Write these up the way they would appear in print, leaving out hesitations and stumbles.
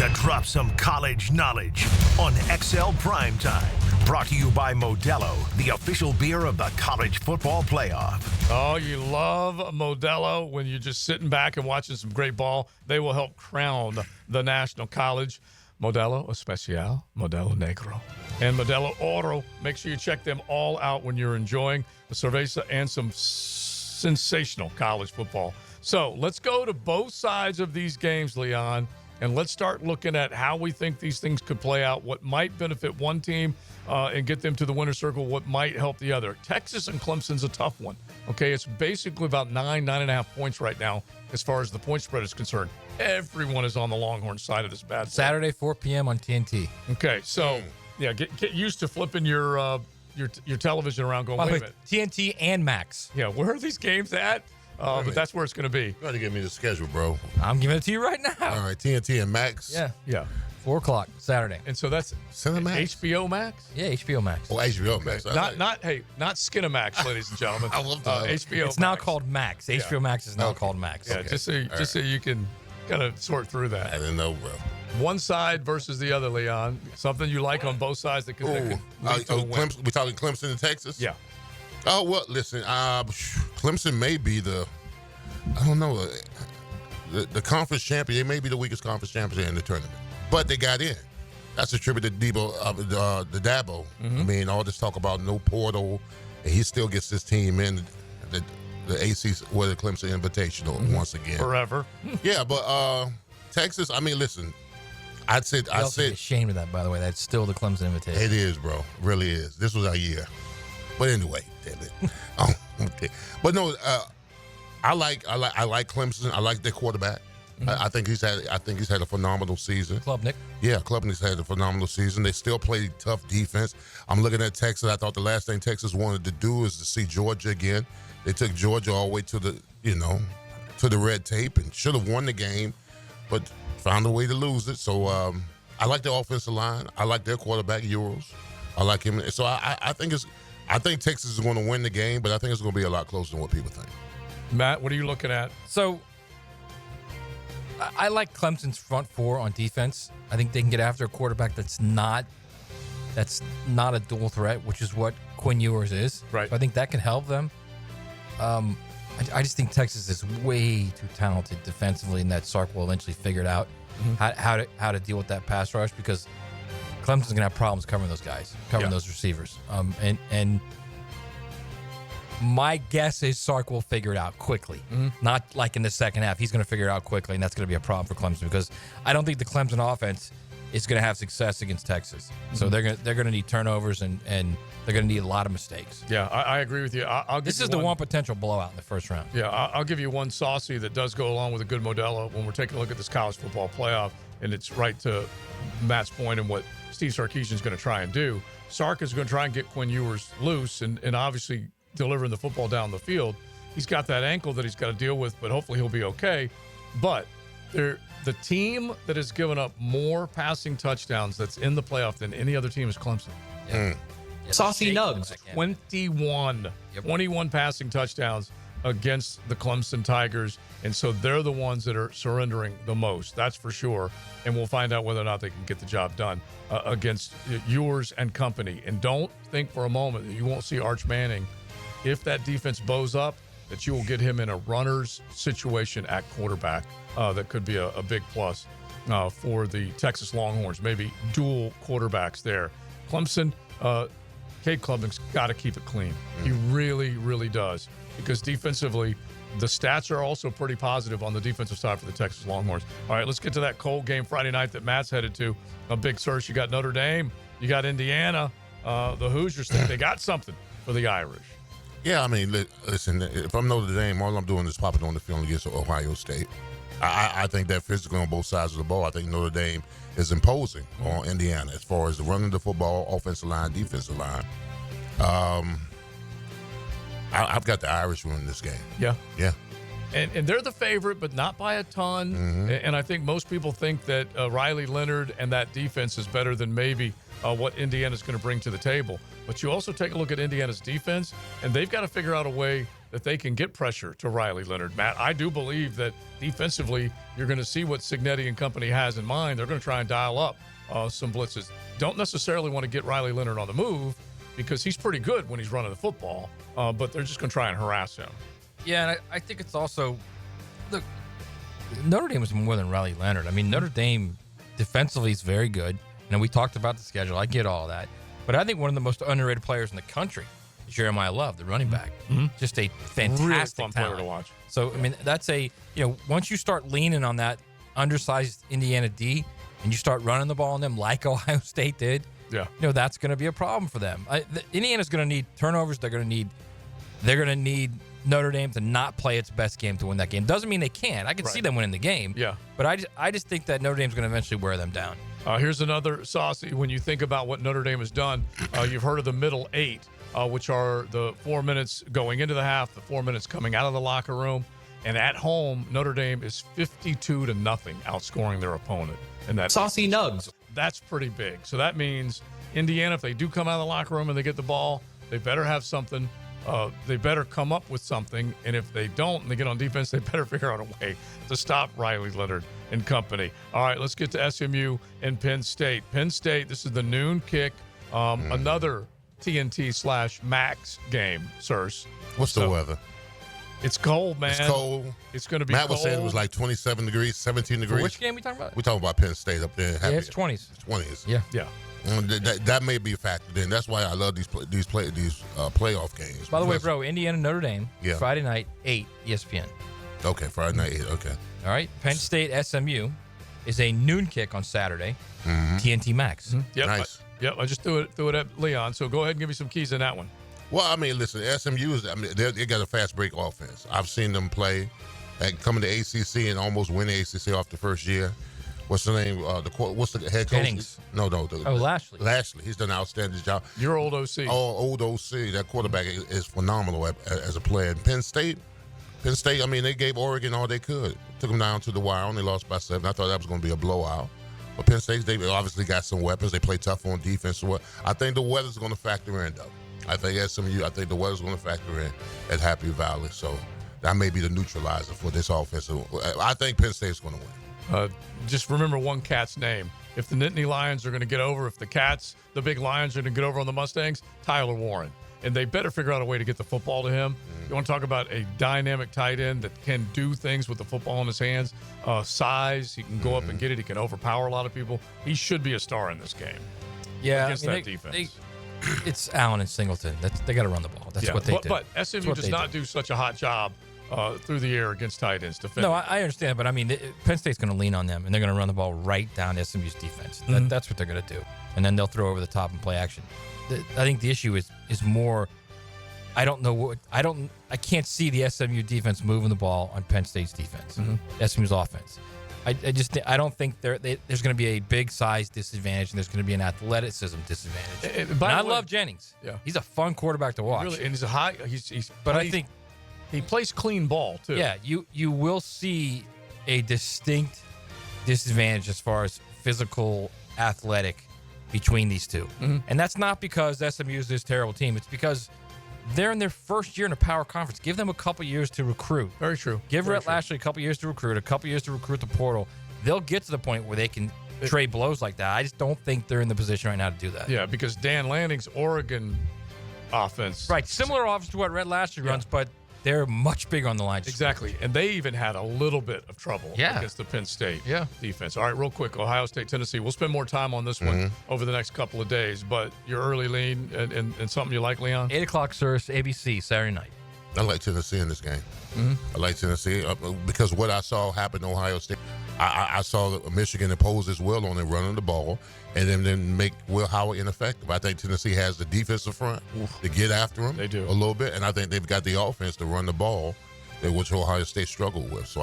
to drop some college knowledge on XL Primetime. Brought to you by Modelo, the official beer of the College Football Playoff. Oh, you love Modelo when you're just sitting back and watching some great ball. They will help crown the National College. Modelo Especial, Modelo Negro, and Modelo Oro. Make sure you check them all out when you're enjoying the cerveza and some sensational college football. So let's go to both sides of these games, Leon, and let's start looking at how we think these things could play out, what might benefit one team and get them to the winner's circle, what might help the other. Texas and Clemson's a tough one. Okay, it's basically about 9.5 points right now as far as the point spread is concerned. Everyone is on the Longhorn side of this bad boy. Saturday, 4 p.m. on TNT. Okay, so yeah, get used to flipping your television around, going, By wait a the way, minute. TNT and Max. Yeah, where are these games at? But that's where it's going to be. You got to give me the schedule, bro. I'm giving it to you right now. All right, TNT and Max. Yeah. 4 o'clock Saturday. And so that's Cinemax? HBO Max? Yeah, HBO Max. Oh, HBO Max. Not Skinamax, ladies and gentlemen. I love HBO. It's now called Max. HBO Max is now called Max. Yeah, just so you can kind of sort through that. I didn't know, bro. One side versus the other, Leon. Something you like on both sides that could lead to a win. We talking Clemson and Texas? Yeah. Oh, well, listen, Clemson may be I don't know, the conference champion. They may be the weakest conference champion in the tournament, but they got in. That's attributed to Dabo. Mm-hmm. I mean, all this talk about no portal, and he still gets his team in the ACC or the Clemson Invitational once again. Forever. Yeah, but Texas, I mean, listen, I said ashamed of that, by the way. That's still the Clemson invitation. it is, bro. It really is. This was our year. But anyway, damn it. Okay. But no, I like Clemson. I like their quarterback. Mm-hmm. I think he's had a phenomenal season. Klubnik. Yeah, Klubnik's had a phenomenal season. They still play tough defense. I'm looking at Texas. I thought the last thing Texas wanted to do is to see Georgia again. They took Georgia all the way to the red tape and should have won the game, but found a way to lose it. So I like their offensive line. I like their quarterback, Euros. I like him. So I think Texas is going to win the game, but I think it's going to be a lot closer than what people think. Matt, what are you looking at? So I like Clemson's front four on defense. I think they can get after a quarterback that's not a dual threat, which is what Quinn Ewers is. Right. So I think that can help them. I just think Texas is way too talented defensively, and that Sark will eventually figure it out how to deal with that pass rush, because Clemson's gonna have problems covering those guys, those receivers. And my guess is Sark will figure it out quickly. Not like in the second half. He's going to figure it out quickly, and that's going to be a problem for Clemson, because I don't think the Clemson offense is going to have success against Texas. So they're going to need turnovers, and they're going to need a lot of mistakes. Yeah, I agree with you. This is the one potential blowout in the first round. Yeah, I'll give you one saucy that does go along with a good Modelo when we're taking a look at this college football playoff, and it's right to Matt's point and what Steve Sarkisian is going to try and do. Sark is going to try and get Quinn Ewers loose and obviously delivering the football down the field. He's got that ankle that he's got to deal with, but hopefully he'll be okay. But the team that has given up more passing touchdowns that's in the playoff than any other team is Clemson. Yeah. Saucy Nugs. 21 passing touchdowns against the Clemson Tigers. And so they're the ones that are surrendering the most. That's for sure. And we'll find out whether or not they can get the job done against Ewers and company. And don't think for a moment that you won't see Arch Manning, if that defense bows up, that you will get him in a runner's situation at quarterback. That could be a big plus for the Texas Longhorns. Maybe dual quarterbacks there. Clemson, Cade Klubnik's got to keep it clean. He really, really does. Because defensively, the stats are also pretty positive on the defensive side for the Texas Longhorns. All right, let's get to that cold game Friday night that Matt's headed to. A big search. You got Notre Dame. You got Indiana. The Hoosiers think they got something for the Irish. Yeah, I mean, listen, if I'm Notre Dame, all I'm doing is popping on the field against Ohio State. I think that physically on both sides of the ball, I think Notre Dame is imposing on Indiana as far as the running the football, offensive line, defensive line. I've got the Irish winning this game. Yeah. Yeah. And they're the favorite, but not by a ton. And I think most people think that Riley Leonard and that defense is better than maybe what Indiana's going to bring to the table. But you also take a look at Indiana's defense, and they've got to figure out a way that they can get pressure to Riley Leonard. Matt, I do believe that defensively, you're going to see what Cignetti and company has in mind. They're going to try and dial up some blitzes. Don't necessarily want to get Riley Leonard on the move because he's pretty good when he's running the football, but they're just going to try and harass him. Yeah, and I think it's also, look, Notre Dame is more than Riley Leonard. I mean, Notre Dame defensively is very good. And we talked about the schedule. I get all that. But I think one of the most underrated players in the country is Jeremiah Love, the running back. Just a fantastic really fun talent player to watch. So, I mean, that's once you start leaning on that undersized Indiana D and you start running the ball on them like Ohio State did, that's going to be a problem for them. Indiana's going to need turnovers. They're going to need Notre Dame to not play its best game to win that game. Doesn't mean they can't. I can see them winning the game. Yeah. But I just think that Notre Dame's going to eventually wear them down. Here's another saucy. When you think about what Notre Dame has done, you've heard of the middle 8, which are the 4 minutes going into the half, the 4 minutes coming out of the locker room. And at home, Notre Dame is 52-0 outscoring their opponent. And that saucy nugs. That's pretty big. So that means Indiana, if they do come out of the locker room and they get the ball, they better have something. They better come up with something, and if they don't and they get on defense, they better figure out a way to stop Riley Leonard and company. All right, let's get to SMU and Penn State. Penn State, this is the noon kick, another TNT/Max game, Searcy. What's the weather? It's cold, man. It's cold. It's going to be Matt cold. was saying it was like 27 degrees, 17 degrees. For which game are we talking about? We're talking about Penn State up there. Yeah, it's 20s. 20s. Yeah. That may be factored in. That's why I love these playoff games. By the way, bro, Indiana, Notre Dame, Yeah. Friday night, 8, ESPN. Okay, Friday night. Okay. All right. Penn State, SMU is a noon kick on Saturday, TNT Max. Yep. Nice. I just threw it at Leon. So go ahead and give me some keys in that one. Well, I mean, listen, SMU they got a fast break offense. I've seen them play, coming to ACC and almost win the ACC off the first year. What's the name? What's the head coach? Jennings. No. Lashley. Lashley. He's done an outstanding job. Your old OC. Old OC. That quarterback is phenomenal as a player. And Penn State, I mean, they gave Oregon all they could. Took them down to the wire. Only lost by 7. I thought that was going to be a blowout. But Penn State, they obviously got some weapons. They play tough on defense. I think the weather's going to factor in, though. I think the weather's going to factor in at Happy Valley. So that may be the neutralizer for this offense. I think Penn State's going to win. Just remember one cat's name. If the Nittany Lions are going to get over, if the big Lions are going to get over on the Mustangs, Tyler Warren. And they better figure out a way to get the football to him. You want to talk about a dynamic tight end that can do things with the football in his hands. Size, he can go up and get it. He can overpower a lot of people. He should be a star in this game. Yeah, against that defense. It's Allen and Singleton. They got to run the ball. That's what they do. But SMU does not do such a hot job through the air against tight ends. No, I understand, but I mean, Penn State's going to lean on them, and they're going to run the ball right down SMU's defense. That's what they're going to do, and then they'll throw over the top and play action. I think the issue is more. I can't see the SMU defense moving the ball on Penn State's defense. SMU's offense. I don't think there's going to be a big size disadvantage, and there's going to be an athleticism disadvantage. And I love Jennings. Yeah, he's a fun quarterback to watch. Really, and he's a high. I think he plays clean ball too. Yeah, you will see a distinct disadvantage as far as physical, athletic between these two, and that's not because SMU is this terrible team. It's because they're in their first year in a power conference. Give them a couple years to recruit. Very true. Give Rhett Lashley a couple years to recruit, the portal. They'll get to the point where they can trade blows like that. I just don't think they're in the position right now to do that. Yeah, because Dan Lanning's Oregon offense. Right, similar offense to what Rhett Lashley runs, but they're much bigger on the line. Exactly. And they even had a little bit of trouble against the Penn State defense. All right, real quick, Ohio State, Tennessee. We'll spend more time on this one over the next couple of days, but your early lean and something you like, Leon? 8 o'clock, Searcy, ABC, Saturday night. I like Tennessee in this game. I like Tennessee because what I saw happen in Ohio State, I saw Michigan impose its will on them running the ball and then make Will Howard ineffective. I think Tennessee has the defensive front to get after him. They do. A little bit, and I think they've got the offense to run the ball, which Ohio State struggled with. So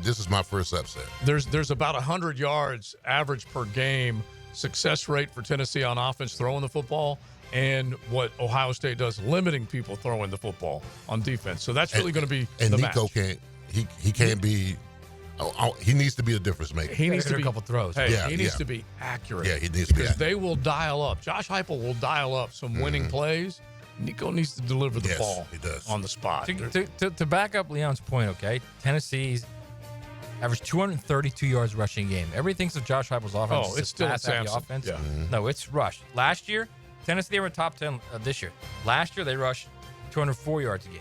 this is my first upset. There's about 100 yards average per game success rate for Tennessee on offense throwing the football, and what Ohio State does limiting people throwing the football on defense. So that's really going to be and the Nico match. can't be. He needs to be a difference maker. He needs to be a couple throws. Hey, he needs to be accurate. Yeah, he needs to be accurate. They will dial up. Josh Heupel will dial up some winning plays Nico needs to deliver the ball he does. on the spot. To back up Leon's point, okay, Tennessee's averaged 232 yards rushing a game. Everybody thinks of Josh Heupel's offense. Oh, it's still pass-heavy Samson. offense. Yeah. No, it's rush. Last year, Tennessee, they were top 10 this year. Last year, they rushed 204 yards a game.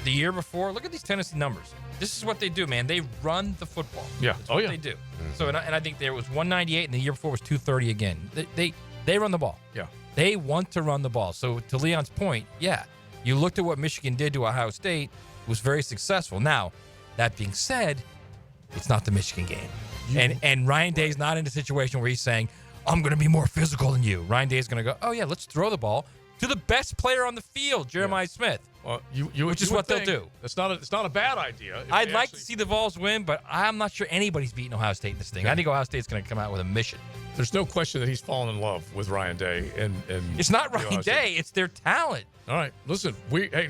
The year before, look at these Tennessee numbers. This is what they do, man. They run the football. Yeah. That's what they do. So, and I think there was 198, and the year before was 230 again. They run the ball. Yeah. They want to run the ball. So, to Leon's point, yeah, you looked at what Michigan did to Ohio State, it was very successful. Now, that being said, it's not the Michigan game. And Ryan Day's not in a situation where he's saying, I'm going to be more physical than you. Ryan Day's going to go, oh, yeah, let's throw the ball to the best player on the field, Jeremiah Smith. Well, which is what they'll do. It's not a bad idea. I'd like to see the Vols win, but I'm not sure anybody's beating Ohio State in this thing. I think Ohio State's going to come out with a mission. There's no question that he's fallen in love with Ryan Day. And it's not Ryan Day. It's their talent. All right. Listen,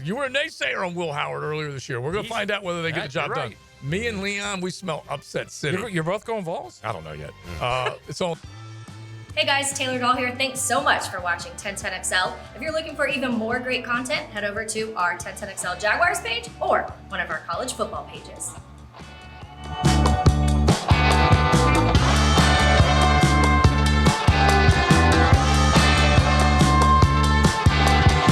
you were a naysayer on Will Howard earlier this year. We're going to find out whether they get the job done. Me and Leon, we smell upset city. You're both going Vols? I don't know yet. It's all. Hey guys, Taylor Doll here. Thanks so much for watching 1010XL. If you're looking for even more great content, head over to our 1010XL Jaguars page or one of our college football pages.